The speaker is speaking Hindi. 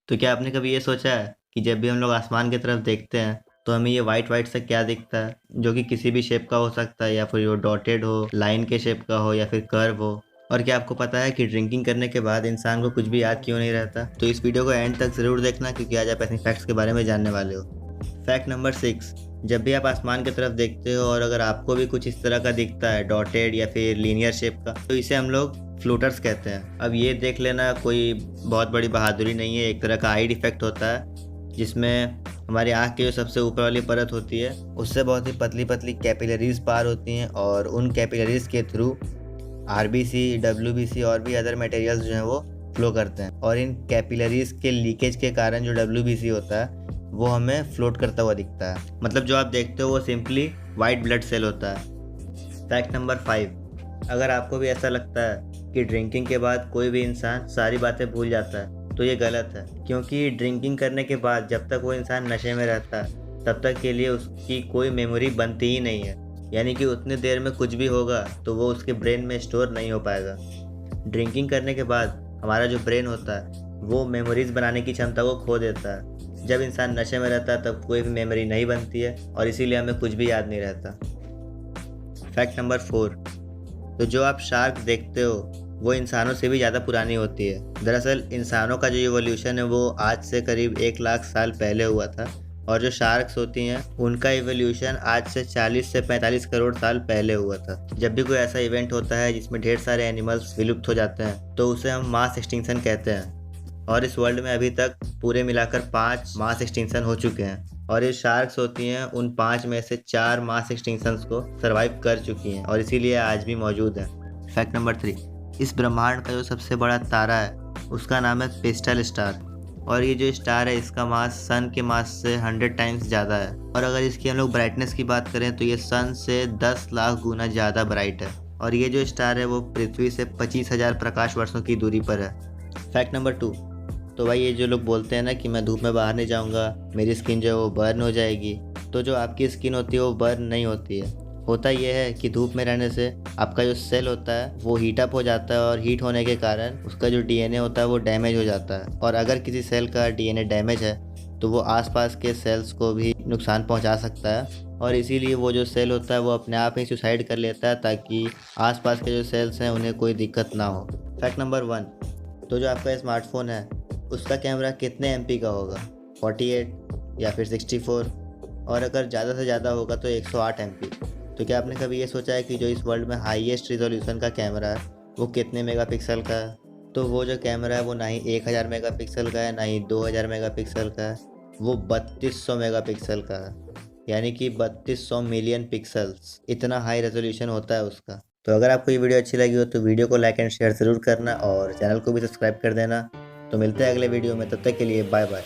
तो क्या आपने कभी ये सोचा है कि जब भी हम लोग आसमान की तरफ देखते हैं तो हमें ये वाइट वाइट सा क्या दिखता है, जो कि किसी भी शेप का हो सकता है, या फिर वो डॉटेड हो, लाइन के शेप का हो, या फिर कर्व हो। और क्या आपको पता है कि ड्रिंकिंग करने के बाद इंसान को कुछ भी याद क्यों नहीं रहता? तो इस वीडियो को एंड तक ज़रूर देखना, क्योंकि आज आप ऐसे फैक्ट्स के बारे में जानने वाले हो। Fact number 6। जब भी आप आसमान की तरफ देखते हो और अगर आपको भी कुछ इस तरह का दिखता है, डॉटेड या फिर लीनियर शेप का, तो इसे हम लोग फ्लोटर्स कहते हैं। अब ये देख लेना कोई बहुत बड़ी बहादुरी नहीं है, एक तरह का आई डिफेक्ट होता है, जिसमें हमारी आँख की जो सबसे ऊपर वाली परत होती है उससे बहुत ही पतली पतली कैपिलरीज पार होती हैं, और उन कैपिलरीज के थ्रू आरबीसी, डब्ल्यूबीसी और भी अदर मटेरियल्स जो हैं वो फ्लो करते हैं। और इन कैपिलरीज के लीकेज के कारण जो डब्ल्यूबीसी होता है वो हमें फ्लोट करता हुआ दिखता है। मतलब जो आप देखते हो वो सिंपली वाइट ब्लड सेल होता है। Fact number 5। अगर आपको भी ऐसा लगता है कि ड्रिंकिंग के बाद कोई भी इंसान सारी बातें भूल जाता है, तो ये गलत है, क्योंकि ड्रिंकिंग करने के बाद जब तक वो इंसान नशे में रहता है तब तक के लिए उसकी कोई मेमोरी बनती ही नहीं है। यानी कि उतनी देर में कुछ भी होगा तो वो उसके ब्रेन में स्टोर नहीं हो पाएगा। ड्रिंकिंग करने के बाद हमारा जो ब्रेन होता है वो मेमोरीज बनाने की क्षमता को खो देता है। जब इंसान नशे में रहता है तब कोई भी मेमोरी नहीं बनती है, और इसीलिए हमें कुछ भी याद नहीं रहता। Fact number 4। तो जो आप शार्क देखते हो वो इंसानों से भी ज़्यादा पुरानी होती है। दरअसल इंसानों का जो इवोल्यूशन है वो आज से करीब 1 लाख साल पहले हुआ था, और जो शार्क्स होती हैं उनका इवोल्यूशन आज से 40 से 45 करोड़ साल पहले हुआ था। जब भी कोई ऐसा इवेंट होता है जिसमें ढेर सारे एनिमल्स विलुप्त हो जाते हैं तो उसे हम मास एक्सटिंक्शन कहते हैं। और इस वर्ल्ड में अभी तक पूरे मिलाकर 5 मास एक्सटिंक्शन हो चुके हैं, और ये शार्क्स होती हैं उन 5 में से 4 मास एक्सटिंक्शंस को सरवाइव कर चुकी हैं, और इसीलिए आज भी मौजूद हैं। Fact number 3। इस ब्रह्मांड का जो सबसे बड़ा तारा है उसका नाम है पेस्टल स्टार, और ये जो स्टार है इसका मास सन के मास से 100 टाइम्स ज़्यादा है। और अगर इसकी हम लोग ब्राइटनेस की बात करें तो ये सन से 10 लाख गुना ज़्यादा ब्राइट है, और ये जो स्टार है वो पृथ्वी से 25,000 प्रकाश वर्षों की दूरी पर है। Fact number 2। तो भाई ये जो लोग बोलते हैं ना कि मैं धूप में बाहर नहीं जाऊंगा, मेरी स्किन जो है वो बर्न हो जाएगी, तो जो आपकी स्किन होती है वो बर्न नहीं होती है। होता ये है कि धूप में रहने से आपका जो सेल होता है वो हीट अप हो जाता है, और हीट होने के कारण उसका जो डीएनए होता है वो डैमेज हो जाता है। और अगर किसी सेल का डीएनए डैमेज है तो वो आसपास के सेल्स को भी नुकसान पहुंचा सकता है, और इसीलिए वो जो सेल होता है वो अपने आप ही सुसाइड कर लेता है, ताकि आसपास के जो सेल्स हैं उन्हें कोई दिक्कत ना हो। Fact number 1। तो जो आपका स्मार्टफोन है उसका कैमरा कितने एमपी का होगा? 48 या फिर 64, और अगर ज़्यादा से ज़्यादा होगा तो 108 एमपी। तो क्या आपने कभी ये सोचा है कि जो इस वर्ल्ड में हाईएस्ट रिजोल्यूशन का कैमरा है वो कितने मेगापिक्सल का है? तो वो जो कैमरा है वो ना ही 1000 मेगापिक्सल का है, ना ही 2000 मेगापिक्सल का है, वो 3200 मेगापिक्सल का है। यानी कि 3200 मिलियन पिक्सल्स, इतना हाई रेजोल्यूशन होता है उसका। तो अगर आपको ये वीडियो अच्छी लगी हो तो वीडियो को लाइक एंड शेयर ज़रूर करना, और चैनल को भी सब्सक्राइब कर देना। तो मिलते हैं अगले वीडियो में, तब तक के लिए बाय बाय।